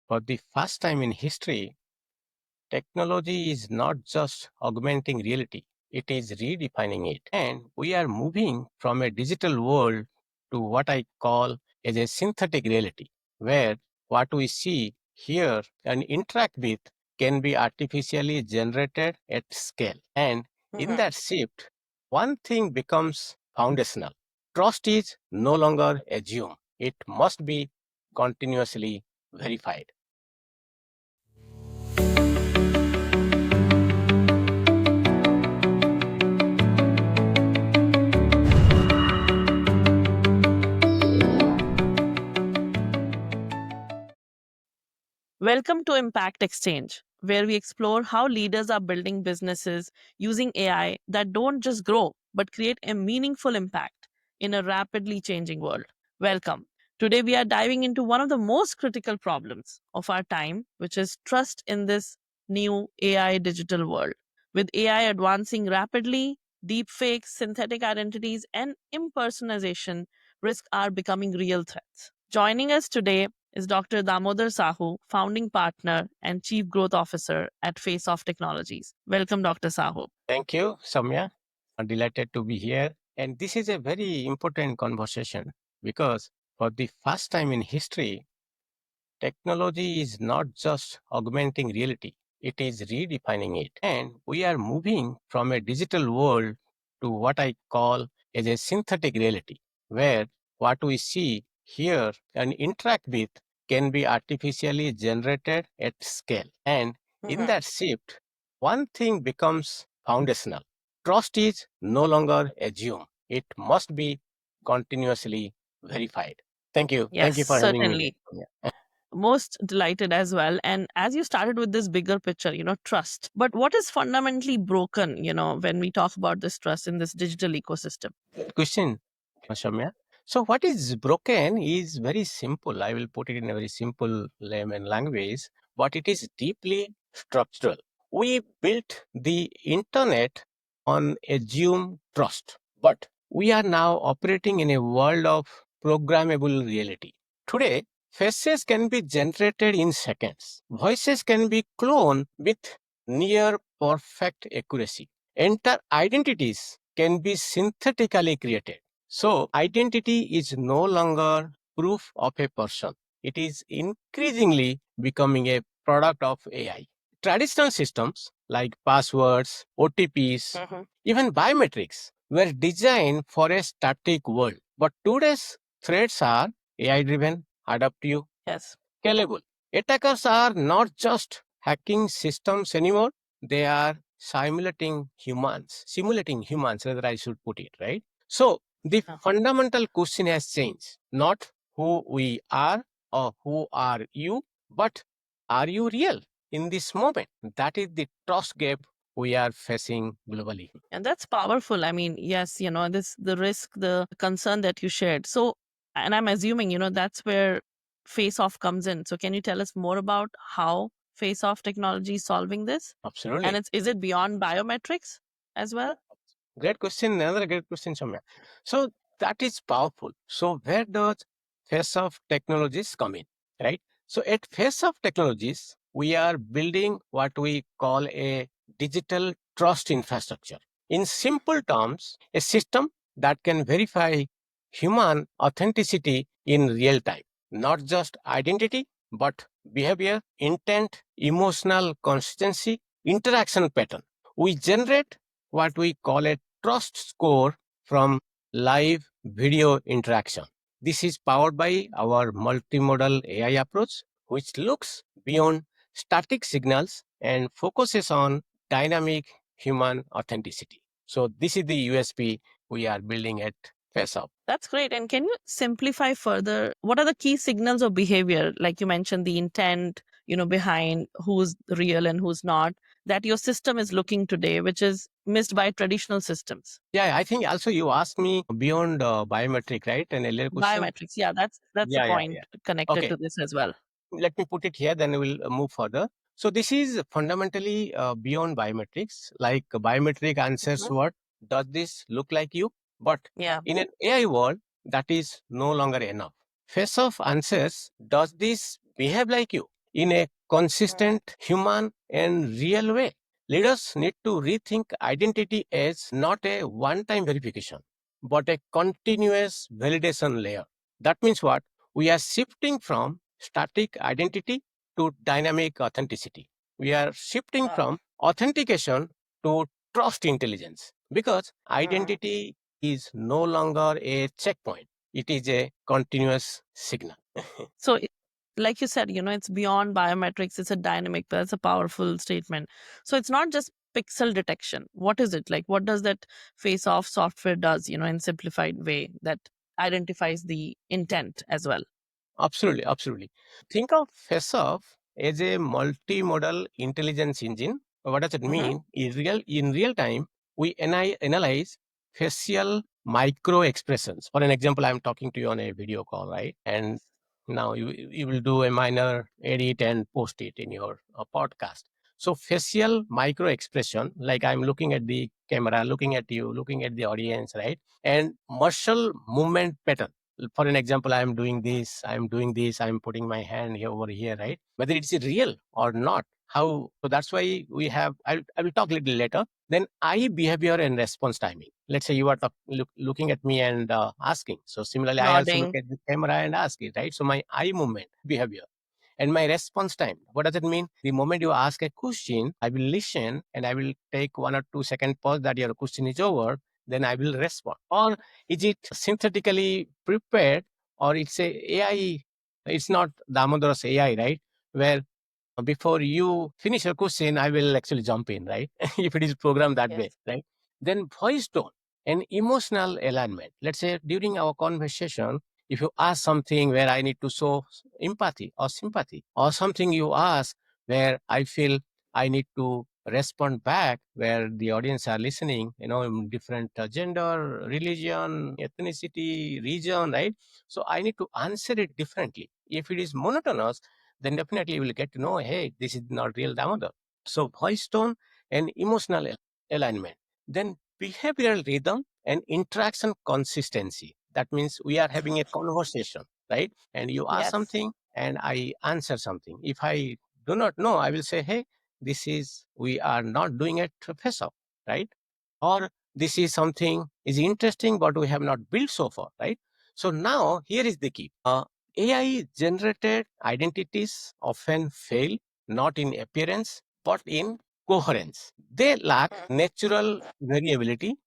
For the first time in history, technology is not just augmenting reality, it is redefining it. And we are moving from a digital world to what I call as a synthetic reality, where what we see, hear, and interact with can be artificially generated at scale. And in that shift, one thing becomes foundational. Trust is no longer assumed, it must be continuously verified. Welcome to Impact Exchange, where we explore how leaders are building businesses using AI that don't just grow, but create a meaningful impact in a rapidly changing world. Welcome. Today, we are diving into one of the most critical problems of our time, which is trust in this new AI digital world. With AI advancing rapidly, deepfakes, synthetic identities, and impersonation risk are becoming real threats. Joining us today is Dr. Damodar Sahu, founding partner and chief growth officer at FaceOff Technologies. Welcome, Dr. Sahu. Thank you, Saumya. I'm delighted to be here. And this is a very important conversation because for the first time in history, technology is not just augmenting reality, it is redefining it. And we are moving from a digital world to what I call as a synthetic reality, where what we see, hear, and interact with can be artificially generated at scale. And in that shift, one thing becomes foundational. Trust is no longer assumed, it must be continuously verified. Thank you. Yes, Thank you for having me. certainly. Most delighted as well. And as you started with this bigger picture, trust. But what is fundamentally broken, when we talk about this trust in this digital ecosystem? Good question, Shamya. So, what is broken is very simple. I will put it in a very simple layman language, but it is deeply structural. We built the internet on assumed trust, but we are now operating in a world of programmable reality. Today, faces can be generated in seconds, voices can be cloned with near perfect accuracy. Entire identities can be synthetically created. So, identity is no longer proof of a person. It is increasingly becoming a product of AI. Traditional systems like passwords, OTPs, even biometrics were designed for a static world. But today's threats are AI driven, adaptive, Yes. scalable. Attackers are not just hacking systems anymore, they are simulating humans, rather I should put it, right? So the fundamental question has changed, not who we are or who are you, but are you real in this moment? That is the trust gap we are facing globally. And that's powerful. I mean, yes, this the risk, the concern that you shared. So, and I'm assuming, that's where Face Off comes in. So, can you tell us more about how Face Off Technology is solving this? Absolutely. And is it beyond biometrics as well? Great question. Another great question, Soumya. So that is powerful. So where does FaceOff Technologies come in, right? So at FaceOff Technologies, we are building what we call a digital trust infrastructure. In simple terms, a system that can verify human authenticity in real time, not just identity, but behavior, intent, emotional consistency, interaction pattern. We generate what we call a trust score from live video interaction. This is powered by our multimodal AI approach, which looks beyond static signals and focuses on dynamic human authenticity. So, this is the USP we are building at FaceOff. That's great. And can you simplify further? What are the key signals of behavior? Like you mentioned, the intent, behind who's real and who's not, that your system is looking today, which is missed by traditional systems. Yeah, I think also you asked me beyond biometric, right? An earlier question. Biometrics. Yeah, that's a point Yeah. connected Okay. to this as well. Let me put it here, then we'll move further. So this is fundamentally beyond biometrics. Like biometric answers what does this look like you? But Yeah. in an AI world, that is no longer enough. Face-off answers does this behave like you? in a consistent, human, and real way. Leaders need to rethink identity as not a one time verification, but a continuous validation layer. That means what? We are shifting from static identity to dynamic authenticity. We are shifting from authentication to trust intelligence because identity is no longer a checkpoint, it is a continuous signal. So, like you said, it's beyond biometrics. It's a dynamic. That's a powerful statement. So it's not just pixel detection. What is it like? What does that face-off software does? In simplified way that identifies the intent as well. Absolutely, absolutely. Think of FaceOff as a multimodal intelligence engine. What does it Hmm. mean? In real time, we analyze facial micro expressions. For an example, I'm talking to you on a video call, right? And now you will do a minor edit and post it in your podcast. So facial micro expression, like I'm looking at the camera, looking at you, looking at the audience, right? And muscle movement pattern, for an example, I'm doing this, I'm putting my hand here over here, right? Whether it's real or not, how, so that's why I will talk a little later. Then eye behavior and response timing. Let's say you are looking at me and asking, so similarly I also look Nodding. at the camera and ask it, right? So my eye movement behavior and my response time, what does it mean? The moment you ask a question, I will listen and I will take 1 or 2 second pause that your question is over, then I will respond. Or is it synthetically prepared, or it's a AI? It's not Damodar's AI, right? Where before you finish your question, I will actually jump in, right? If it is programmed that way, Yes. right? Then voice tone and emotional alignment. Let's say during our conversation, if you ask something where I need to show empathy or sympathy, or something you ask where I feel I need to respond back, where the audience are listening, in different gender, religion, ethnicity, region, right? So I need to answer it differently. If it is monotonous, then definitely you will get to know, hey, this is not real Damodar. So voice tone and emotional alignment. Then behavioral rhythm and interaction consistency. That means we are having a conversation, right? And you ask Yes. something and I answer something. If I do not know, I will say, hey, we are not doing it face off, right? Or this is something is interesting, but we have not built so far, right? So now here is the key. AI generated identities often fail not in appearance but in coherence. They lack natural variability,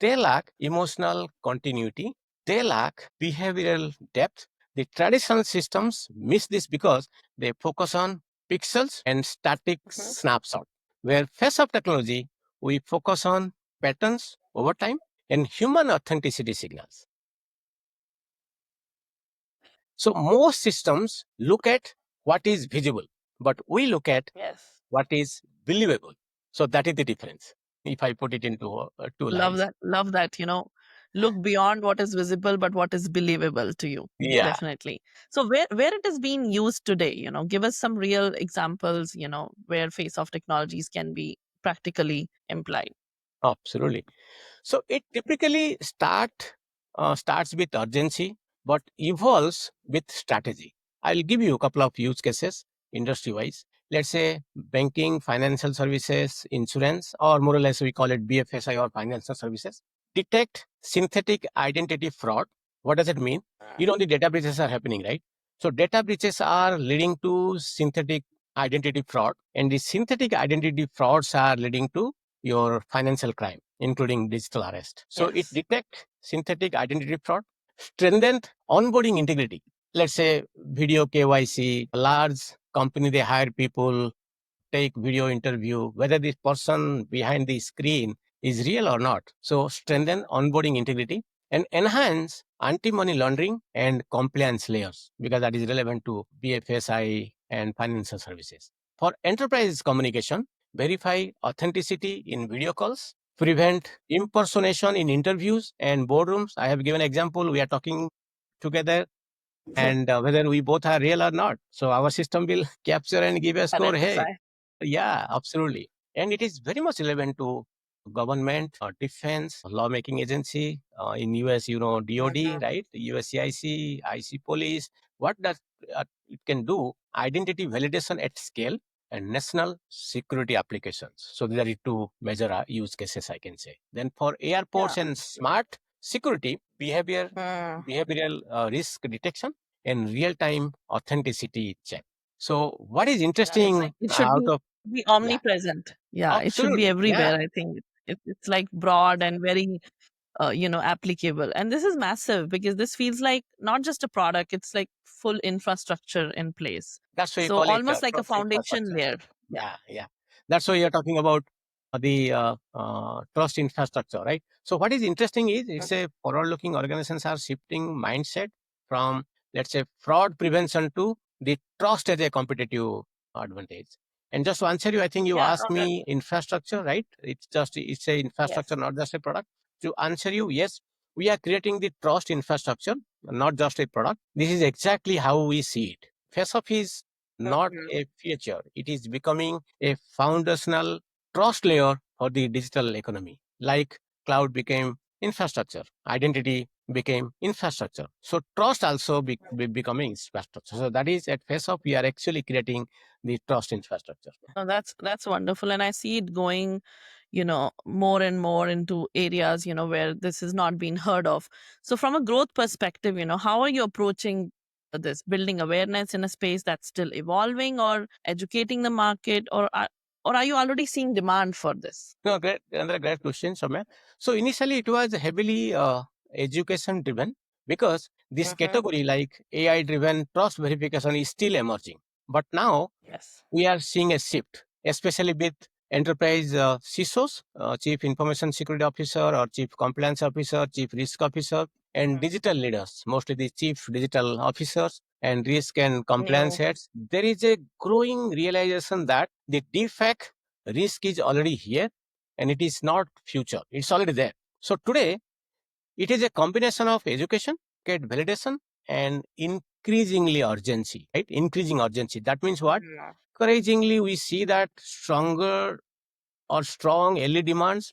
they lack emotional continuity, they lack behavioral depth. The traditional systems miss this because they focus on pixels and static Mhm. snapshot. Where face of technology, we focus on patterns over time and human authenticity signals. So most systems look at what is visible, but we look at Yes. what is believable. So that is the difference. If I put it into two Love lines. that. Love that. Look beyond what is visible, but what is believable to you. Yeah, Definitely. So where it is being used today, give us some real examples, where face-off technologies can be practically implied. absolutely. So it typically starts with urgency, but evolves with strategy. I'll give you a couple of use cases industry wise. Let's say banking, financial services, insurance, or more or less we call it BFSI or financial services. Detect synthetic identity fraud. What does it mean? The data breaches are happening, right? So data breaches are leading to synthetic identity fraud, and the synthetic identity frauds are leading to your financial crime, including digital arrest. So it Yes. detect synthetic identity fraud, strengthened onboarding integrity. Let's say video KYC, large company, they hire people, take video interview, whether this person behind the screen is real or not. So strengthen onboarding integrity and enhance anti-money laundering and compliance layers because that is relevant to BFSI and financial services. For enterprise communication, verify authenticity in video calls, prevent impersonation in interviews and boardrooms. I have given example. We are talking together and whether we both are real or not. So our system will capture and give a score. Hey, Identify. yeah, absolutely. And it is very much relevant to government, defense, lawmaking agency. In US, DOD, right? USCIC, IC police. What does it can do identity validation at scale and national security applications. So these are the two major use cases I can say. Then for Yeah. airports and smart security, behavioral risk detection and real-time authenticity check. So what is Yeah, it's like interesting it should out of be yeah, omnipresent. Yeah, it should be absolutely, everywhere. yeah, I think it's like broad and very applicable. And this is massive because this feels like not just a product; it's like full infrastructure in place. that's why you So call it almost like a trust foundation infrastructure. layer. Yeah. Yeah, yeah. That's why you're talking about the trust infrastructure, right? So what is interesting is it's a forward-looking organizations are shifting mindset from let's say fraud prevention to the trust as a competitive advantage. And just to answer you, I think you Yeah. asked No, that, me infrastructure, right? It's a infrastructure, yes. not just a product. To answer you, yes, we are creating the trust infrastructure, not just a product. This is exactly how we see it. FaceOff is not Mhm. a feature. It is becoming a foundational trust layer for the digital economy. Like cloud became infrastructure, identity became infrastructure. So trust also becoming infrastructure. So that is at FaceOff, we are actually creating the trust infrastructure. No, that's wonderful, and I see it going, more and more into areas, where this has not been heard of. So, from a growth perspective, how are you approaching this? Building awareness in a space that's still evolving, or educating the market, or are you already seeing demand for this? No, great, another great question, Soumya. So initially it was heavily education driven because this Hmm. category like AI driven trust verification is still emerging. But now Yes. we are seeing a shift, especially with enterprise CISOs, Chief Information Security Officer or Chief Compliance Officer, Chief Risk Officer, and digital leaders, mostly the Chief Digital Officers and risk and compliance New. heads. There is a growing realization that the defect risk is already here and it is not future. It's already there. So today, it is a combination of education, get validation, and increasingly urgency, right? Increasing urgency. That means what? Encouragingly, we see that stronger or strong early demands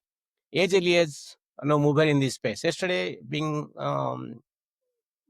as early as mover in this space. Yesterday, being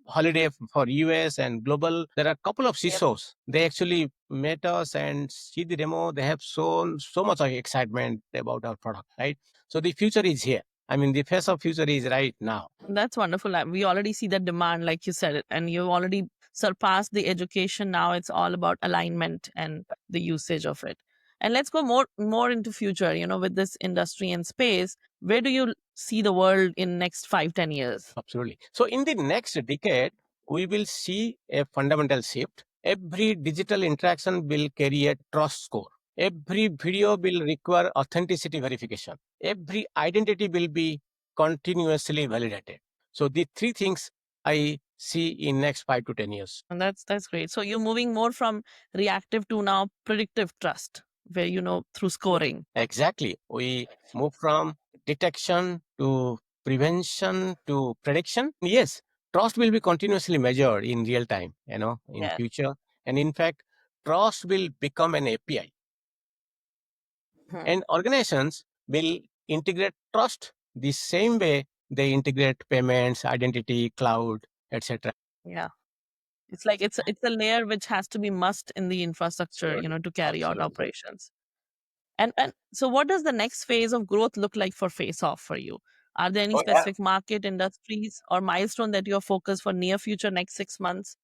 holiday for US and global, there are a couple of Yep. CISOs. They actually met us and see the demo. They have shown so much of excitement about our product, right? So the future is here. I mean, the face of future is right now. That's wonderful. We already see that demand, like you said, and you've already surpassed the education. Now it's all about alignment and the usage of it. And let's go more into future. With this industry and space, where do you see the world in next 5, 10 years? Absolutely. So in the next decade, we will see a fundamental shift. Every digital interaction will carry a trust score. Every video will require authenticity verification. Every identity will be continuously validated. So the three things I see in next 5 to 10 years. And that's great. So you're moving more from reactive to now predictive trust, where through scoring. Exactly. We move from detection to prevention to prediction. Yes, trust will be continuously measured in real time, in Yeah. future. And in fact, trust will become an API. Hmm. And organizations will integrate trust the same way they integrate payments, identity, cloud, etc. Yeah. It's like it's a layer which has to be must in the infrastructure, Absolutely. to carry out Absolutely. operations. And so what does the next phase of growth look like for Face Off for you? Are there any Oh, yeah. specific market industries or milestone that you're focused for near future next 6 months?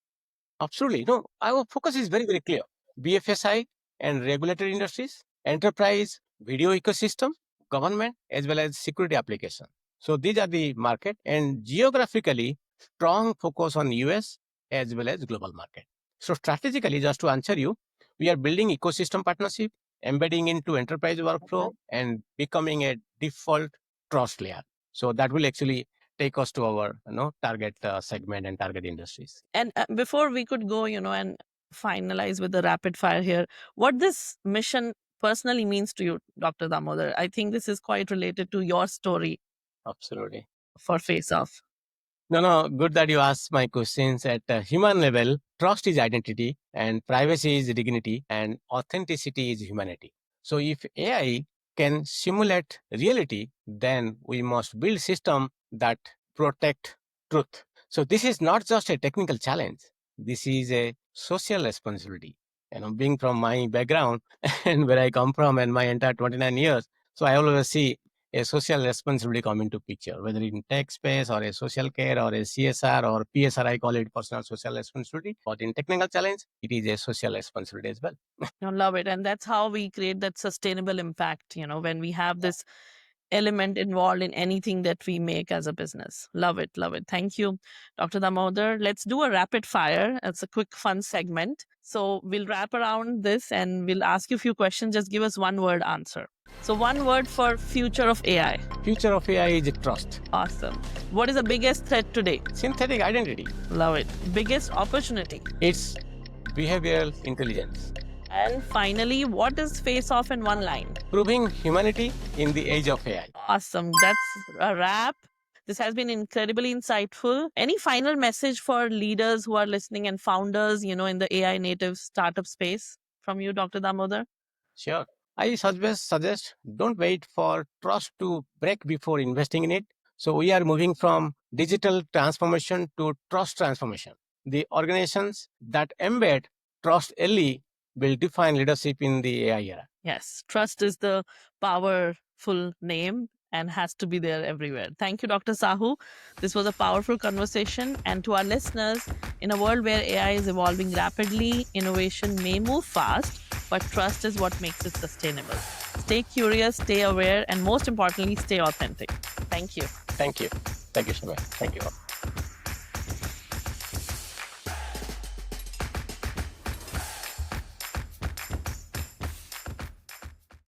Absolutely. No, our focus is very, very clear. BFSI and regulatory industries, enterprise, video ecosystem, government, as well as security application. So these are the market and geographically strong focus on US as well as global market. So strategically, just to answer you, we are building ecosystem partnership, embedding into enterprise workflow Mhm. and becoming a default trust layer. So that will actually take us to our target segment and target industries. And before we could go, and finalize with the rapid fire here, what this mission personally means to you, Dr. Damodar? I think this is quite related to your story Absolutely. for Face Off. No, no, good that you asked my questions at a human level. Trust is identity, and privacy is dignity, and authenticity is humanity. So, if AI can simulate reality, then we must build system that protect truth. So, this is not just a technical challenge. This is a social responsibility. Being from my background and where I come from and my entire 29 years, so I always see a social responsibility come into picture, whether in tech space or a social care or a CSR or PSR, I call it personal social responsibility. But in technical challenge, it is a social responsibility as well. I love it. And that's how we create that sustainable impact, when we have this element involved in anything that we make as a business. Love it. Love it. Thank you, Dr. Damodar. Let's do a rapid fire. It's a quick, fun segment. So we'll wrap around this and we'll ask you a few questions. Just give us one word answer. So, one word for future of AI. Future of AI is trust. Awesome. What is the biggest threat today? Synthetic identity. Love it. Biggest opportunity? It's behavioral intelligence. And finally, what is FaceOff in one line? Proving humanity in the age of AI. Awesome. That's a wrap. This has been incredibly insightful. Any final message for leaders who are listening and founders, in the AI native startup space from you, Dr. Damodar? Sure. I suggest don't wait for trust to break before investing in it. So we are moving from digital transformation to trust transformation. The organizations that embed trust early will define leadership in the AI era. Yes, trust is the powerful name and has to be there everywhere. Thank you, Dr. Sahu. This was a powerful conversation. And to our listeners, in a world where AI is evolving rapidly, innovation may move fast, but trust is what makes it sustainable. Stay curious, stay aware, and most importantly, stay authentic. Thank you. Thank you. Thank you so much. Thank you all.